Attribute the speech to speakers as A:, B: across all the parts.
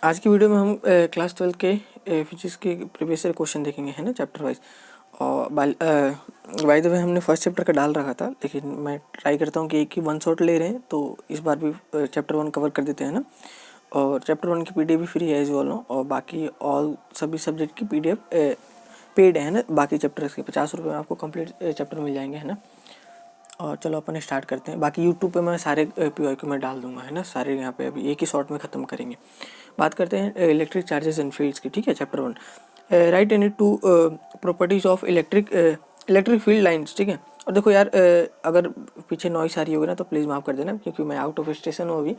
A: आज की वीडियो में हम क्लास 12 के फिजिक्स के प्रीवियस ईयर क्वेश्चन देखेंगे, है ना, चैप्टर वाइज। और बाय द वे हमने फर्स्ट चैप्टर का डाल रखा था, लेकिन मैं ट्राई करता हूँ कि एक ही वन शॉट ले रहे हैं, तो इस बार भी चैप्टर 1 कवर कर देते हैं ना। और चैप्टर 1 की पीडीएफ भी फ्री है एज वेल, और बाकी ऑल सभी सब्जेक्ट की पीडीएफ पेड है ना। बाकी चैप्टर्स के 50 रुपये में आपको कंप्लीट चैप्टर मिल जाएंगे, है ना। और चलो अपन स्टार्ट करते हैं। बाकी यूट्यूब पे मैं सारे पीओआईक्यू में डाल दूंगा, है ना, सारे यहाँ पे अभी एक ही शॉट में ख़त्म करेंगे। बात करते हैं इलेक्ट्रिक चार्जेस एंड फील्ड्स की, ठीक है। Chapter 1, right any to properties of electric field lines, ठीक है। और देखो यार, अगर पीछे नॉइस आ रही होगी ना तो प्लीज़ माफ़ कर देना, क्योंकि मैं आउट ऑफ स्टेशन हूँ अभी,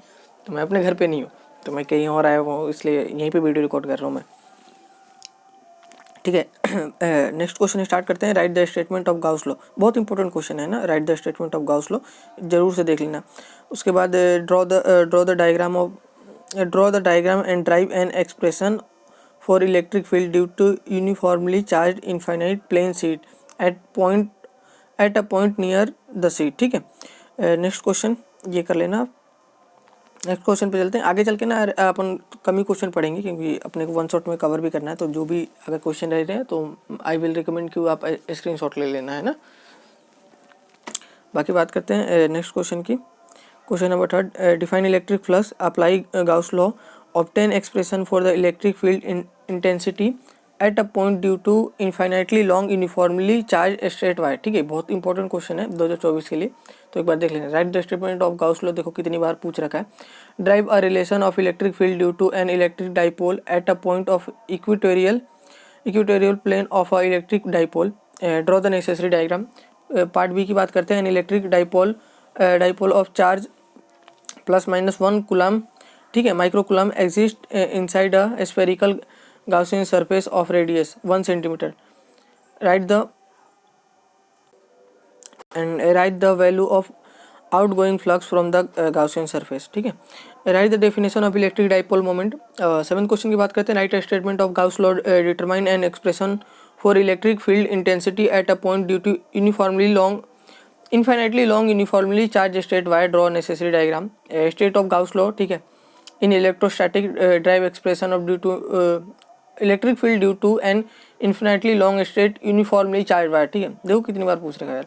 A: तो मैं अपने घर पे नहीं हूँ, तो मैं कहीं और आया हुआ हूँ, इसलिए यहीं पे वीडियो रिकॉर्ड कर रहा हूँ मैं, ठीक है। नेक्स्ट क्वेश्चन स्टार्ट करते हैं। Write the statement of Gauss law, बहुत इंपॉर्टेंट क्वेश्चन है ना। Write the statement of Gauss law जरूर से देख लेना। उसके बाद draw the diagram and derive an expression for electric field due to uniformly charge infinite plane sheet at a point near the sheet, ठीक है। नेक्स्ट क्वेश्चन ये कर लेना। नेक्स्ट क्वेश्चन पे चलते हैं। आगे चल के ना अपन कम ही क्वेश्चन पढ़ेंगे, क्योंकि अपने को वन शॉट में कवर भी करना है। तो जो भी अगर क्वेश्चन रह रहे हैं तो आई विल रिकमेंड कि आप स्क्रीनशॉट ले लेना, है ना। बाकी बात करते हैं नेक्स्ट क्वेश्चन की। Question number 3, define electric flux, apply Gauss law, obtain expression for the electric field intensity at a point due to infinitely long uniformly charge straight wire, ठीक है। बहुत इंपॉर्टेंट क्वेश्चन है 2024 के लिए, तो एक बार देख लेना। Write the statement of Gauss law, देखो कितनी बार पूछ रखा है। Derive a relation of electric field due to an electric dipole at a point of equatorial plane of a electric dipole, draw the necessary diagram. Part B की बात करते हैं। An electric dipole of charge +-1 coulomb, ठीक है, micro coulomb exist inside a spherical Gaussian surface of radius 1 centimeter. Write the value of outgoing flux from the Gaussian surface, ठीक है। Write the definition of electric dipole moment. 7th question की बात करते हैं। Write a statement of Gauss law, determine an expression for electric field intensity at a point due to infinitely long uniformly charged straight wire, draw necessary diagram. State of Gauss law, ठीक है। In electrostatic, drive expression of due to electric field due to an infinitely long straight uniformly charge wire, ठीक है। देखो कितनी बार पूछ रखा है यार।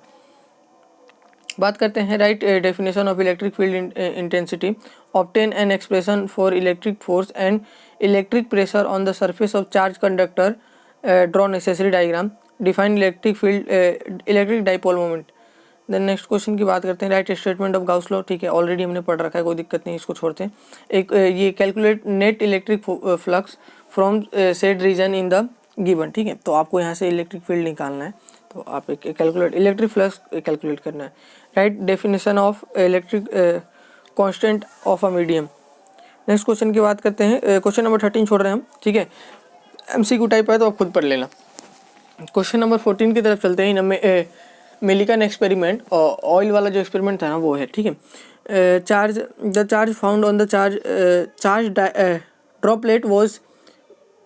A: बात करते हैं। Write definition of electric field intensity, obtain an expression for electric force and electric pressure on the surface of charge conductor, draw necessary diagram. Define electric dipole moment. Then next question की बात करते हैं। Write statement of Gauss law, ठीक है, already हमने पढ़ रखा है, कोई दिक्कत नहीं, इसको छोड़ते हैं। एक ये calculate net electric flux from said region in the given, ठीक है। तो आपको यहाँ से इलेक्ट्रिक फील्ड निकालना है, तो आप एक कैलकुलेट इलेक्ट्रिक फ्लक्स कैलकुलेट करना है। Right definition of electric constant of a medium. Next question की बात करते हैं। क्वेश्चन नंबर 13 छोड़ रहे हैं हम, ठीक है। एमसीक्यू टाइप है तो आप खुद पढ़ लेना। क्वेश्चन नंबर 14 की तरफ चलते हैं। इनमें मिलिकन एक्सपेरिमेंट, ऑयल वाला जो एक्सपेरिमेंट था ना वो है, ठीक है। The charge found on the charge droplet was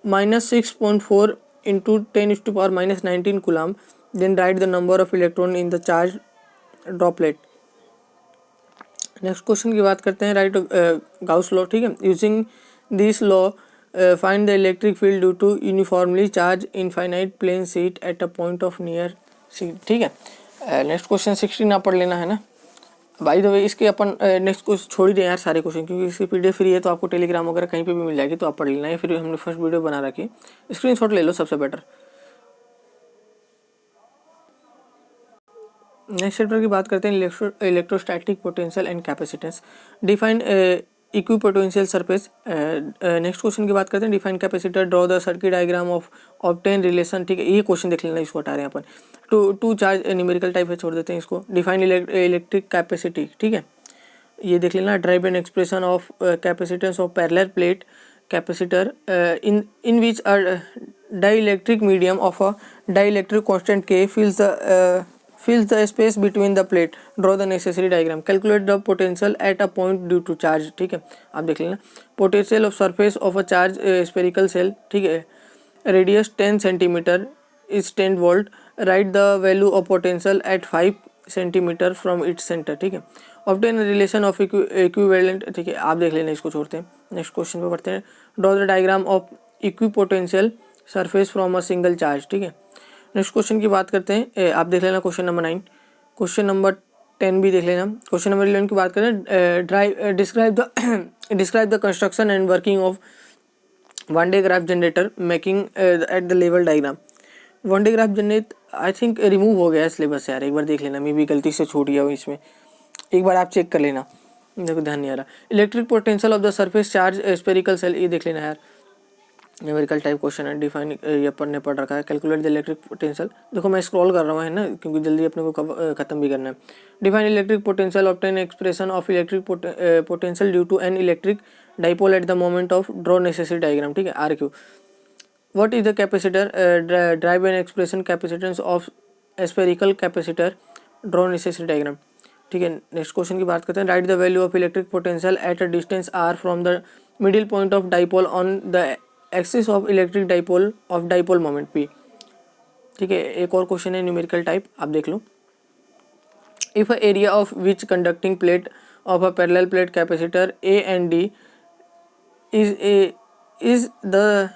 A: -6.4 into 10⁻⁻19 coulomb. Then write the number of electron in the charge droplet. Next question की बात करते हैं। राइट गाउस लॉ, ठीक है। Using this law find the electric field due to uniformly charge infinite plane sheet at a point of near sheet, ठीक है। Next question 16 आप पढ़ लेना, है ना। बाय द वे इसके अपन नेक्स्ट क्वेश्चन छोड़ ही दें यार सारे क्वेश्चन, क्योंकि इसकी पीडीएफ फ्री है, तो आपको टेलीग्राम वगैरह कहीं पे भी मिल जाएगी, तो आप पढ़ लेना है। फिर हमने फर्स्ट वीडियो बना रखी, स्क्रीनशॉट ले लो, सबसे बेटर। नेक्स्ट चैप्टर की बात करते हैं। Electrostatic potential and capacitance, define equipotential surface. Next question की बात करते हैं। Define capacitor, draw the circuit diagram of obtain relation, ठीक है। ये क्वेश्चन देख लेना, इसको हटा रहे हैं अपन। टू चार्ज न्यूमेरिकल टाइप है, छोड़ देते हैं इसको। डिफाइन इलेक्ट्रिक कैपेसिटी, ठीक है, ये देख लेना। Drive an expression of capacitance of parallel plate capacitor in which dielectric medium of a dielectric constant K fills the space between the plate, draw the necessary diagram, calculate the potential at a point due to charge, ठीक है। आप देख लेना। potential of surface of a charge spherical cell, ठीक है। radius 10 centimeter is 10 volt, write the value of potential at 5 centimeter from its center, ठीक है। Obtain relation of equivalent, ठीक है आप देख लेना, इसको छोड़ते हैं, नेक्स्ट क्वेश्चन पे पढ़ते हैं। Draw the diagram of equipotential surface from a single charge, ठीक है। नेक्स्ट क्वेश्चन की बात करते हैं, आप देख लेना क्वेश्चन नंबर 9, क्वेश्चन नंबर 10 भी देख लेना। क्वेश्चन नंबर 11 की बात करें, describe the construction and working of one day graph generator making at the level diagram. One day graph generate I think remove हो गया है सिलेबस से यार, एक बार देख लेना, मैं भी गलती से छूट गया हूँ इसमें, एक बार आप चेक कर लेना, देखो ध्यान नहीं आ रहा। Electric potential of the surface charge spherical shell, ये देख लेना यार, न्यूमेरिकल टाइप क्वेश्चन है, डिफाइन ये पढ़ रखा है। कैलकुलेट द इलेक्ट्रिक पोटेंशियल, देखो मैं स्क्रॉल कर रहा हूँ है ना, क्योंकि जल्दी अपने को खत्म भी करना है। Define electric potential, obtain expression of electric potential due to an electric dipole at the moment of draw necessary diagram, ठीक है R Q. What is the capacitor, derive an expression capacitance of spherical capacitor, draw necessary diagram, ठीक है। Next question की बात करते हैं। Write the value of electric potential at a distance R from the middle point of dipole on the axis of electric dipole of dipole moment P, ठीक है। एक और क्वेश्चन है न्यूमेरिकल टाइप, आप देख लो। If a area of which conducting plate of a parallel plate capacitor A and D is the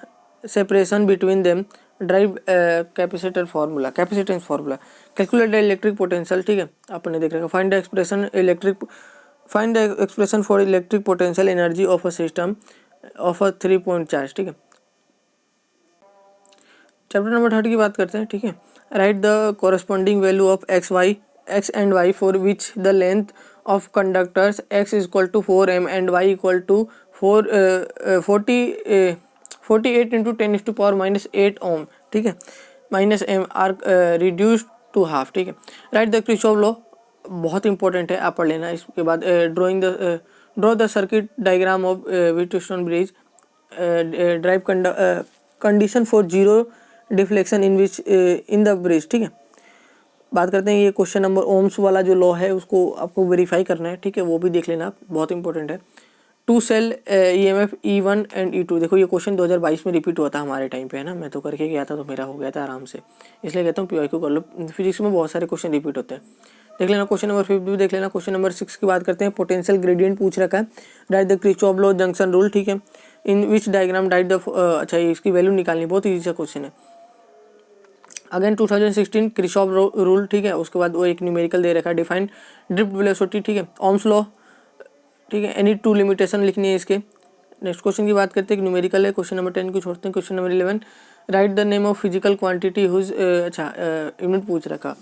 A: separation between them, derive capacitor formula, capacitance formula. Calculate the electric potential, ठीक है आपने देख रखा। Find the expression for electric potential energy of a system of a 3 point charge, ठीक है। Chapter number 30 की बात करते हैं, ठीक है। Write the corresponding value of X and Y for which the length of conductors X is equal to 4m and Y equal to 48 into 10⁻⁻8 ohm, ठीक है, -m are reduced to half, ठीक है। राइट द किरचॉफ लॉ, बहुत important है, आप पढ़ लेना। इसके बाद draw the circuit diagram of Wheatstone bridge, derive condition for zero deflection in the bridge, ठीक है। बात करते हैं ये क्वेश्चन नंबर ओम्स वाला जो लॉ है उसको आपको वेरीफाई करना है, ठीक है, वो भी देख लेना आप, बहुत इंपॉर्टेंट है। To cell EMF E1 and E2, देखो ये क्वेश्चन 2022 में रिपीट हुआ था हमारे टाइम पे, है ना, मैं तो करके गया था तो मेरा हो गया था आराम से, इसलिए कहता हूँ PYQ कर लो। फिजिक्स में बहुत सारे क्वेश्चन रिपीट होते हैं, देख लेना। क्वेश्चन नंबर 5 भी देख लेना। क्वेश्चन नंबर 6 की बात करते हैं। पोटेंशियल ग्रेडियंट पूछ रखा है। Write the Kirchhoff law junction rule, ठीक है। इन विच डायग्राम राइट द, अच्छा इसकी वैल्यू निकालनी, बहुत ईजी सा क्वेश्चन है। अगेन 2016 किरचॉफ रूल, ठीक है। उसके बाद वो एक न्यूमेरिकल दे रखा है, डिफाइन ड्रिफ्ट वेलोसिटी, ठीक है। ओम्स लॉ, ठीक है। एनी टू लिमिटेशन लिखनी है इसके। नेक्स्ट क्वेश्चन की बात करते हैं, न्यूमेरिकल है। क्वेश्चन नंबर 10 को छोड़ते हैं। Question number 11 write the name of physical quantity whose, अच्छा यूनिट पूछ रखा,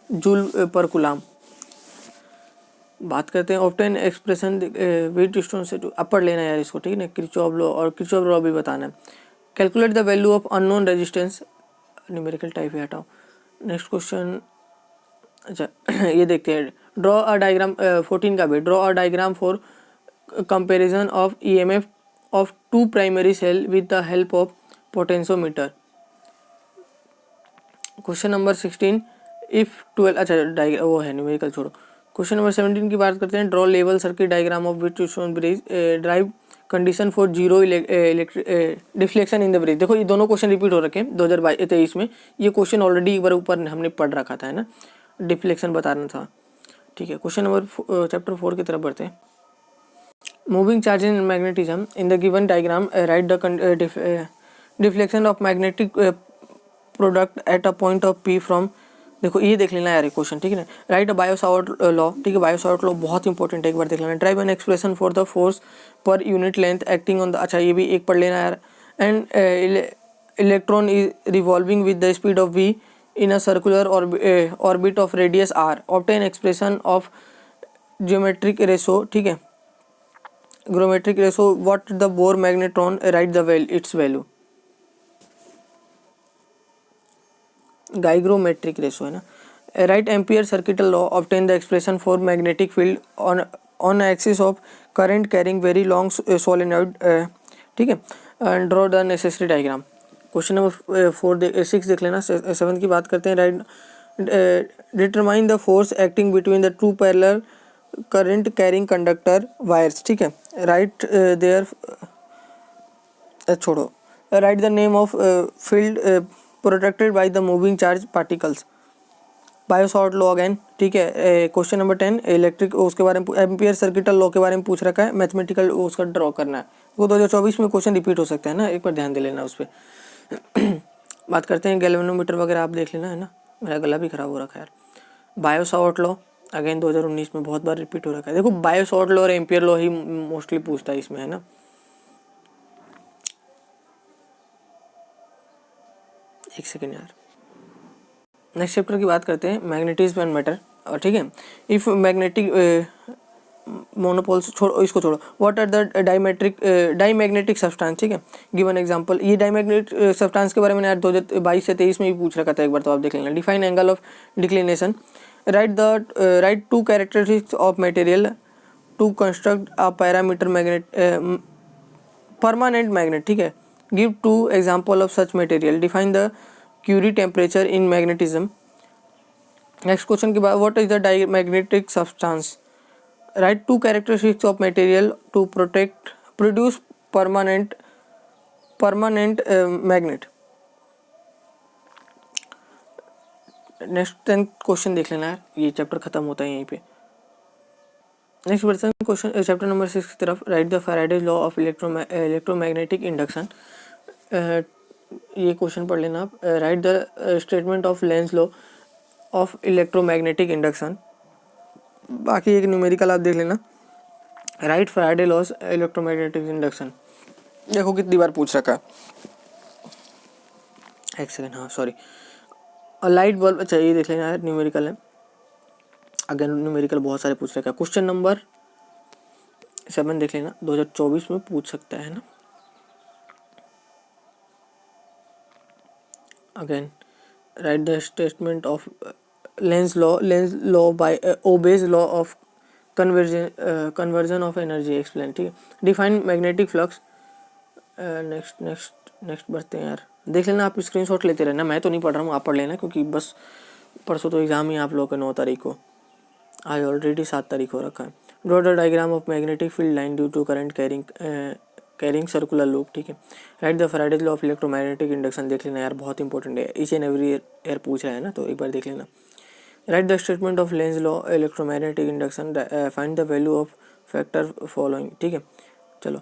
A: जूल पर कूलम। बात करते हैं ऑब्टेन एक्सप्रेशन व्हीटस्टोन से, अब पढ़ लेना यार इसको, ठीक है ना। किरचॉफ लॉ और किरचॉफ लॉ भी बताना है। Calculate the value of unknown resistance, numerical type है, हटाओ। नेक्स्ट क्वेश्चन, अच्छा ये देखते हैं। ड्रॉ अ डायग्राम, 14 का भी, draw a diagram for comparison of EMF of two primary cell with the help of potentiometer. Question number 16 if 12, अच्छा वो है न्यूमेरिकल छोड़ो। क्वेश्चन नंबर 17 की बात करते हैं। Draw level circuit diagram of Wheatstone bridge, derive condition for zero deflection in the bridge. देखो ये दोनों क्वेश्चन रिपीट हो रखे हैं 2023 में, ये क्वेश्चन ऑलरेडी एक बार ऊपर हमने पढ़ रखा था, है ना, डिफ्लेक्शन बताना था, ठीक है। क्वेश्चन नंबर चैप्टर 4 की तरफ बढ़ते हैं। Moving charge in magnetism in the given diagram right the deflection of magnetic product at a point of P from, देखो ये देख लेना यार क्वेश्चन, ठीक है ना। राइट अ बायो-सावर्ट लॉ, ठीक है, बायो-सावर्ट लॉ बहुत इंपॉर्टेंट है, एक बार देख लेना। Drive an expression for the force per unit length acting on the, अच्छा ये भी एक पढ़ लेना यार। And electron is revolving with the speed of v in a circular orbit of radius r, obtain expression of geometric ratio, ठीक है, geometric ratio, what the Bohr magnetron, right the its value, गाइग्रोमेट्रिक ratio है ना। Right Ampere circuital law, obtain the expression for magnetic field on axis of current carrying very long solenoid, ठीक है। And draw the necessary diagram. Question number 6 देख लेना। 7 की बात करते हैं। Write determine the force acting between the two parallel current carrying conductor wires, ठीक है। राइट देयर, छोड़ो, write the name of field protected by the moving charge particles. Biot Savart law again, ठीक है। क्वेश्चन नंबर 10 इलेक्ट्रिक, उसके बारे में ampere circuital law के बारे में पूछ रखा है, मैथमेटिकल उसका ड्रॉ करना है। वो 2024 में क्वेश्चन रिपीट हो सकता है ना, एक बार ध्यान दे लेना उस पर। बात करते हैं गैल्वेनोमीटर वगैरह, आप देख लेना है ना, मेरा गला भी खराब हो रखा है यार। बायोसॉर्ट लॉ अगेन 2019 में बहुत बार रिपीट हो रखा है। देखो बायोसॉर्ट लॉ और एम्पियर लॉ ही मोस्टली पूछता है इसमें, है ना। एक सेकेंड यार। नेक्स्ट चैप्टर की बात करते हैं, मैग्नेटिज्म एंड मैटर, और ठीक है। इफ मैग्नेटिक मोनोपोल्स, छोड़ो इसको, छोड़ो। What are the diamagnetic substance, ठीक है। गिवन एग्जांपल, ये डाईमैग्नेटिक सब्सटेंस के बारे में यार 2022 से 23 में भी पूछ रखा था एक बार, तो आप देख लेना। Define angle of declination, write two characteristics of material to construct a parameter magnet permanent magnet, ठीक है। Give 2 example of such material, define the Curie temperature in magnetism. Next question के बाद, what is the diamagnetic substance, write two characteristics of material to produce permanent magnet. Next 10 question देख लेना है, ये chapter खत्म होता है यहीं पे। नेक्स्ट बढ़ते हैं क्वेश्चन चैप्टर नंबर 6 की तरफ। Write the Faraday's law of electromagnetic induction. ये क्वेश्चन पढ़ लेना आप। Write the statement of Lenz law of electromagnetic induction. बाकी एक न्यूमेरिकल आप देख लेना। Write Faraday laws electromagnetic induction. देखो कितनी बार पूछ रखा है। एक सेकेंड, हाँ सॉरी, लाइट बल्ब, अच्छा ये देख लेना है, न्यूमेरिकल है। अगेन न्यूमेरिकल बहुत सारे पूछ रखा है। क्वेश्चन नंबर 7 देख लेना, 2024 में पूछ सकता है ना। Again right the statement of Lenz law by obeys law of conversion of energy explain, ठीक है। Define magnetic flux. नेक्स्ट बढ़ते हैं यार, देख लेना आप, स्क्रीनशॉट लेते रहना, मैं तो नहीं पढ़ रहा हूँ, आप पढ़ लेना, क्योंकि बस परसों तो एग्जाम ही आप लोगों का 9 तारीख को, आज ऑलरेडी 7 तारीख हो रखा है। Draw the diagram of magnetic field line due to current carrying circular loop, ठीक है। Write the Faraday's law of electromagnetic induction, देख लेना यार, बहुत इंपॉर्टेंट है, ईच एंड एवरी ईयर पूछ रहा है ना, तो एक बार देख लेना। Write the statement of Lenz law electromagnetic induction, find the value of factor following, ठीक है। चलो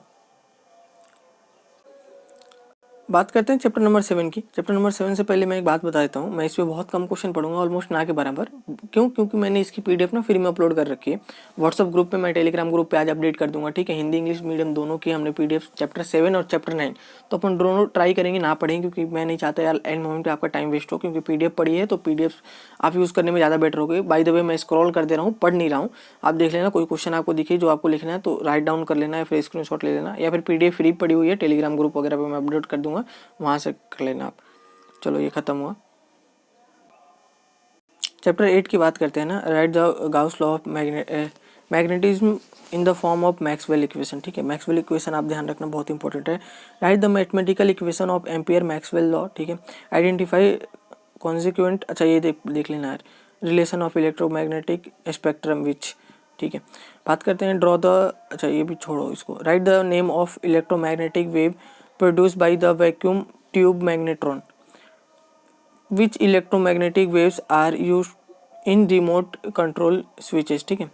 A: बात करते हैं चैप्टर नंबर 7 की। चैप्टर नंबर 7 से पहले मैं एक बात बता देता हूँ, मैं इस पर बहुत कम क्वेश्चन पढ़ूंगा, ऑलमोस्ट ना के बराबर। क्यों? क्योंकि मैंने इसकी पीडीएफ ना फ्री में अपलोड कर रखी है व्हाट्सअप ग्रुप पे, मैं टेलीग्राम ग्रुप पे आज अपडेट कर दूंगा, ठीक है। हिंदी इंग्लिश मीडियम दोनों की हमने पीडीएफ, चैप्टर 7 और चैप्टर 9, तो अपन दोनों ट्राई करेंगे ना पढ़ेंगे, क्योंकि मैं नहीं चाहता यार एंड मोमेंट पे आपका टाइम वेस्ट हो, क्योंकि पीडीएफ पढ़ी है तो पीडीएफ आप यूज़ करने में ज़्यादा बेटर होगी। बाय द वे मैं स्क्रॉल कर दे रहा हूँ, पढ़ नहीं रहा हूँ, आप देख लेना। कोई क्वेश्चन आपको दिखे जो आपको लिखना है तो राइट डाउन कर लेना, या फिर स्क्रीनशॉट ले लेना, या फिर पीडीएफ फ्री पड़ी हुई है टेलीग्राम ग्रुप वगैरह पे मैं अपलोड कर दूंगा, वहाँ से कर लेना आप। चलो ये खत्म हुआ। चैप्टर 8 की बात करते हैं ना। Write the Gauss law of magnetism in the form of Maxwell equation, ठीक है। मैक्सवेल इक्वेशन आप ध्यान रखना, बहुत इंपॉर्टेंट है। Write the mathematical equation of ampere Maxwell law, ठीक है। आइडेंटिफाई कॉन्सिक्वेंट, अच्छा ये देख लेना है, रिलेशन ऑफ इलेक्ट्रोमैग्नेटिक स्पेक्ट्रम विच, ठीक है। बात करते हैं ड्रॉ द, अच्छा ये भी छोड़ो इसको। Write the name of electromagnetic wave produce by the vacuum tube magnetron, which electromagnetic waves are use in remote control switches, ठीक है।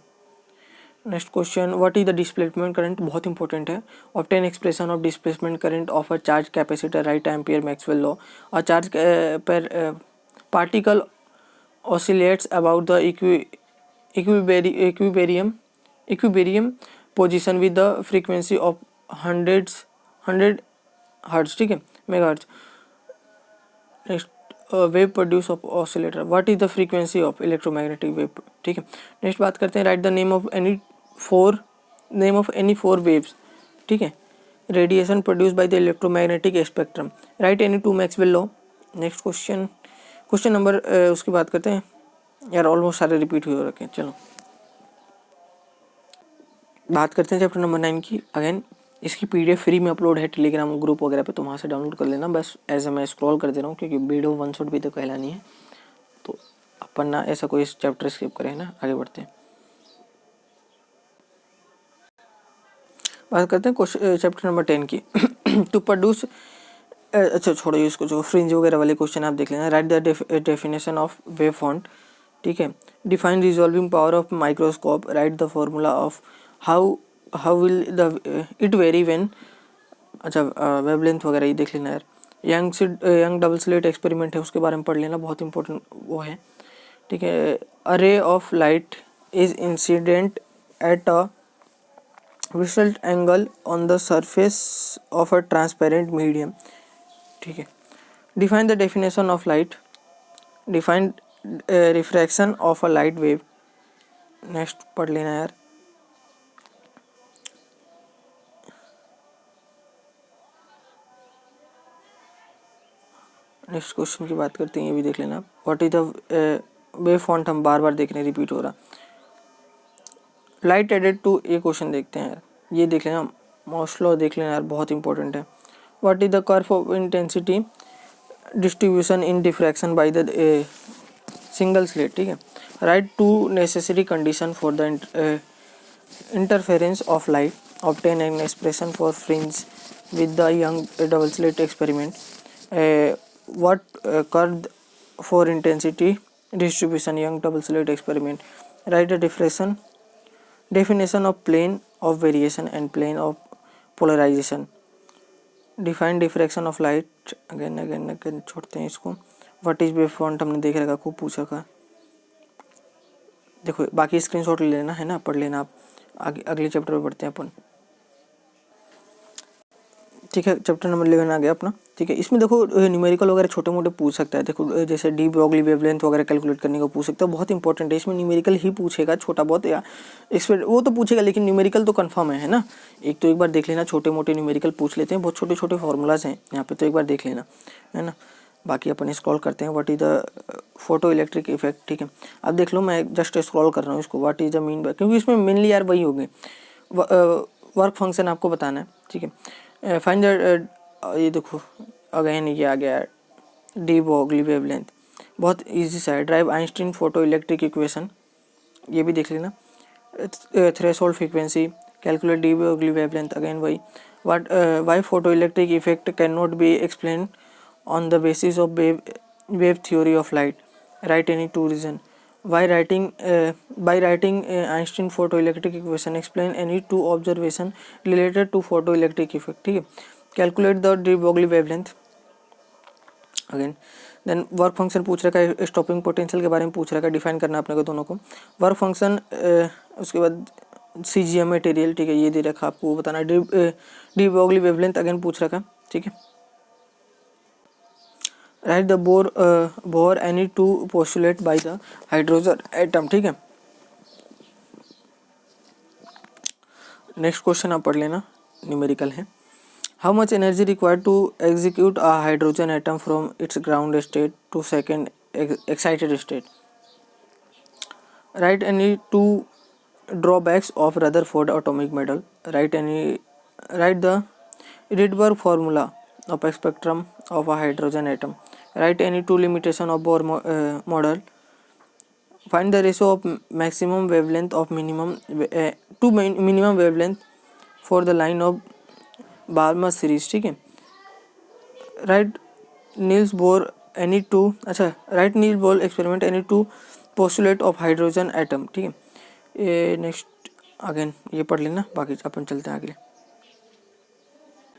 A: Next question, what is the displacement current, बहुत इंपॉर्टेंट है। Obtain expression of displacement current of a charge capacitor, write Ampere Maxwell law. और charge पर particle oscillates about the equilibrium position with the frequency of 100 hertz, ठीक है, megahertz. Next wave produce of oscillator, what is the frequency of electromagnetic wave, ठीक है। Next बात करते हैं, write the name of any four waves, ठीक है, radiation produce by the electromagnetic spectrum, right any to Maxwell law. Next question number उसकी बात करते हैं यार, ऑलमोस्ट सारे रिपीट हुए रखे हैं। चलो बात करते हैं चैप्टर नंबर 9 की। अगेन इसकी पीडीएफ फ्री में अपलोड है टेलीग्राम ग्रुप वगैरह पे, तो वहाँ से डाउनलोड कर लेना। बस ऐसे मैं स्क्रॉल कर दे रहा हूँ, क्योंकि वीडियो वन शॉट भी तो कहलानी है, तो अपन ना ऐसा कोई चैप्टर स्किप करें ना। आगे बढ़ते हैं, बात करते हैं चैप्टर नंबर 10 की। टू प्रोड्यूस, अच्छा छोड़ो इसको, जो फ्रिंज वगैरह वाले क्वेश्चन आप देख लेना। Write the definition of wave font, ठीक है। Define resolving power of microscope, right the formula of how will the it very when, अच्छा वेवलेंथ वगैरह ये देख लेना यार। यंग डबल स्लिट एक्सपेरिमेंट है, उसके बारे में पढ़ लेना, बहुत इंपॉर्टेंट वो है, ठीक है। A ray of light is incident at a result angle on the surface of a transparent medium, ठीक है। Define the definition of light, define refraction of a light wave, next पढ़ लेना यार। नेक्स्ट क्वेश्चन की बात करते हैं, ये भी देख लेना। What is the wave font, हम बार बार देख रहे हैं, रिपीट हो रहा। लाइट एडेड टू, ये क्वेश्चन देखते हैं यार, ये देख लेना। मोस्ट लॉ देख लेना यार, बहुत इंपॉर्टेंट है। What is the curve of intensity distribution in diffraction by the single slit, ठीक है। Write two necessary condition for the interference of light, obtain an expression for fringe with the young double slit experiment. What curve for intensity distribution young double slit experiment, write a definition of plane of variation and plane of polarization, define diffraction of light, again छोड़ते हैं इसको। what is wave front हमने देख रखा, खूब पूछा का, देखो बाकी स्क्रीनशॉट ले लेना है ना, पढ़ लेना आप। आगे अगले चैप्टर में पढ़ते हैं अपन, ठीक है। चैप्टर नंबर 11 आ गया अपना, ठीक है। इसमें देखो न्यूमेरिकल वगैरह छोटे मोटे पूछ सकता है, देखो जैसे डी ब्रोगली वेवलेंथ वगैरह कैलकुलेट करने को पूछ सकता है, बहुत इंपॉर्टेंट है। इसमें न्यूमेरिकल ही पूछेगा, छोटा बहुत या एक्सपेक्ट वो तो पूछेगा, लेकिन न्यूमेरिकल तो कंफर्म है ना। एक तो एक बार देख लेना, छोटे मोटे न्यूमेरिकल पूछ लेते हैं, बहुत छोटे छोटे फॉर्मूलाज हैं यहाँ पे, तो एक बार देख लेना, है ना। बाकी अपन स्क्रॉल करते हैं। What is the photo electric effect, ठीक है। अब देख लो, मैं जस्ट स्क्रॉल कर रहा हूँ इसको। What is the mean bye, क्योंकि इसमें मेनली यार वही हो गए, वर्क फंक्शन आपको बताना है, ठीक है। फाइंड द, ये देखो अगेन ये आ गया डी ब्रोगली वेवलेंथ, बहुत इजी सा है। Derive Einstein photoelectric equation, ये भी देख लेना। Threshold frequency, calculate de Broglie wavelength, again वही। Why photoelectric effect can not be explain on the basis of wave theory of light, write any two reason. By writing Einstein photoelectric equation, explain any two observation related to photoelectric effect, ठीक है। Calculate the de Broglie wavelength, again. Then work function पूछ रखा है, stopping potential के बारे में पूछ रखा है, डिफाइन करना अपने को दोनों को। वर्क फंक्शन, उसके बाद CGM मटेरियल, ठीक है, ये दे रखा आपको बताना। डी ब्रोगली वेवलेंथ अगेन पूछ रखा, ठीक है। Write the Bohr any two postulate by the hydrogen atom, ठीक है। नेक्स्ट क्वेश्चन आप पढ़ लेना, न्यूमेरिकल है। How much energy required to execute a hydrogen atom from its ground state to second excited state, write any two drawbacks of Rutherford atomic model, write the Rydberg formula of a spectrum of a hydrogen atom, write any two limitation of Bohr model, find the ratio of maximum wavelength of minimum wavelength for the line of Balmer series, ठीक है। Write Niels Bohr any two, अच्छा write Niels Bohr experiment any two postulate of hydrogen atom, ठीक है। ये next again ये पढ़ लेना, बाकी अपन चलते हैं आगे।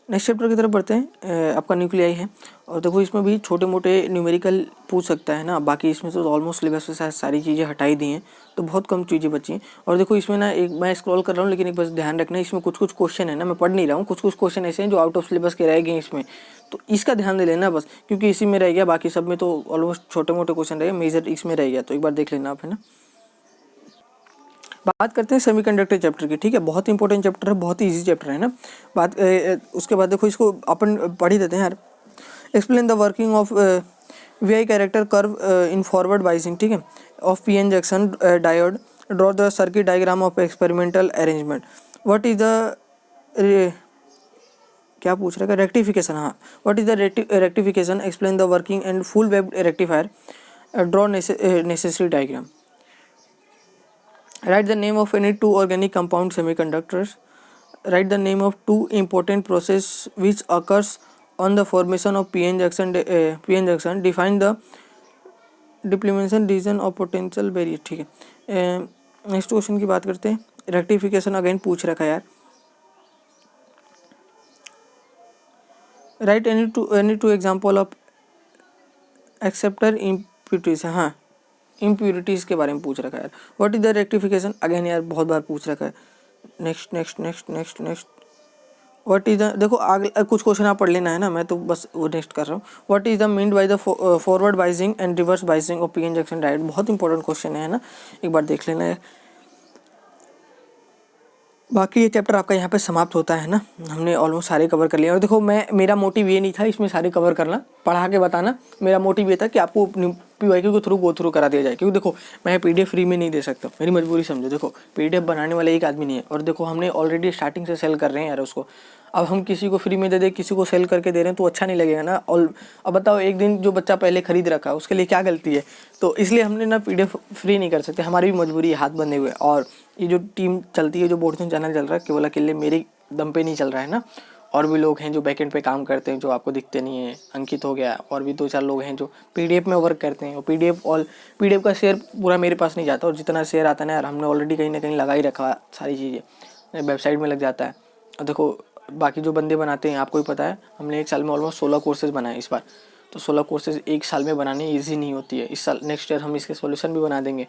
A: नेक्स्ट चैप्टर की तरफ बढ़ते हैं। आपका न्यूक्लियाई है, और देखो इसमें भी छोटे मोटे न्यूमेरिकल पूछ सकता है ना। बाकी इसमें तो ऑलमोस्ट सिलेबस से सारी चीज़ें हटाई दी हैं, तो बहुत कम चीज़ें बची हैं। और देखो इसमें ना, एक मैं स्क्रॉल कर रहा हूँ, लेकिन एक बस ध्यान रखना, इसमें कुछ कुछ क्वेश्चन है ना, मैं पढ़ नहीं रहा हूँ, कुछ कुछ क्वेश्चन ऐसे हैं जो आउट ऑफ सिलेबस के रह गए इसमें, तो इसका ध्यान दे लेना बस, क्योंकि इसी में रह गया, बाकी सब में तो ऑलमोस्ट छोटे मोटे क्वेश्चन रह गए, मेजर इसमें रह गया, तो एक बार देख लेना आप, है ना। बात करते हैं सेमीकंडक्टर चैप्टर की, ठीक है। बहुत इंपॉर्टेंट चैप्टर है, बहुत ही इजी चैप्टर है ना। उसके बाद देखो इसको अपन पढ़ ही देते हैं यार। Explain the working of V character curve in forward biasing, ठीक है, of PN junction diode, draw the circuit diagram of experimental arrangement. What is the क्या पूछ रहा है, रेक्टिफिकेशन, हाँ। What is the rectification, explain the working and full wave rectifier, draw necessary diagram. Write the name of any two organic compound semiconductors. Write the name of two important process which occurs on the formation of PN junction. Define the depletion region और potential barrier, ठीक है। Next question की बात करते हैं। Rectification again पूछ रखा है यार। Right any to example of acceptor impurities, हाँ इम्प्यूरिटीज़ के बारे में पूछ रखा है यार। What is the rectification, again यार बहुत बार पूछ रखा है। Next next next next next what is the, देखो आगे कुछ क्वेश्चन आप पढ़ लेना है ना, मैं तो बस वो नेक्स्ट कर रहा हूँ। What is the mean by the forward biasing and reverse biasing of PN junction diode, बहुत इंपॉर्टेंट क्वेश्चन है ना, एक बार देख लेना है। बाकी ये चैप्टर आपका यहाँ पे समाप्त होता है ना, हमने ऑलमोस्ट सारे कवर कर लिए। और देखो मेरा मोटिव ये नहीं था इसमें सारे कवर करना, पढ़ा के बताना, मेरा मोटिव ये था कि आपको पीवाईक्यू के थ्रू गो थ्रू करा दिया जाए, क्योंकि देखो मैं पीडीएफ फ्री में नहीं दे सकता, मेरी मजबूरी समझो। देखो पीडीएफ बनाने वाला एक आदमी नहीं है, और देखो हमने ऑलरेडी स्टार्टिंग से सेल कर रहे हैं यार उसको, अब हम किसी को फ्री में दे दे, किसी को सेल करके दे रहे हैं तो अच्छा नहीं लगेगा ना। और अब बताओ एक दिन जो बच्चा पहले खरीद रखा है उसके लिए क्या गलती है, तो इसलिए हमने ना पीडीएफ फ्री नहीं कर सकते, हमारी भी मजबूरी है, हाथ बंधे हुए। और ये जो टीम चलती है, जो बोर्डन चैनल चल रहा है, केवल अकेले मेरे दम पे नहीं चल रहा है ना, और भी लोग हैं जो बैकएंड पे काम करते हैं जो आपको दिखते नहीं है। अंकित हो गया, और भी 2-4 लोग हैं जो पीडीएफ में वर्क करते हैं, और पीडीएफ का शेयर पूरा मेरे पास नहीं जाता, और जितना शेयर आता है ना यार हमने ऑलरेडी कहीं ना कहीं लगा ही रखा सारी चीज़ें, वेबसाइट में लग जाता है। और देखो बाकी जो बंदे बनाते हैं आपको ही पता है, हमने एक साल में ऑलमोस्ट 16 कोर्सेज बनाए इस बार, तो 16 कोर्सेज एक साल में बनाने ईजी नहीं होती है। इस साल नेक्स्ट ईयर हम इसके सॉल्यूशन भी बना देंगे,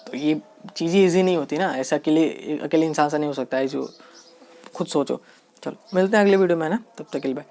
A: तो ये चीज़ें ईजी नहीं होती ना, ऐसा अकेले इंसान से नहीं हो सकता है, जो खुद सोचो। चलो मिलते हैं अगले वीडियो में ना, तब तक के लिए बाय।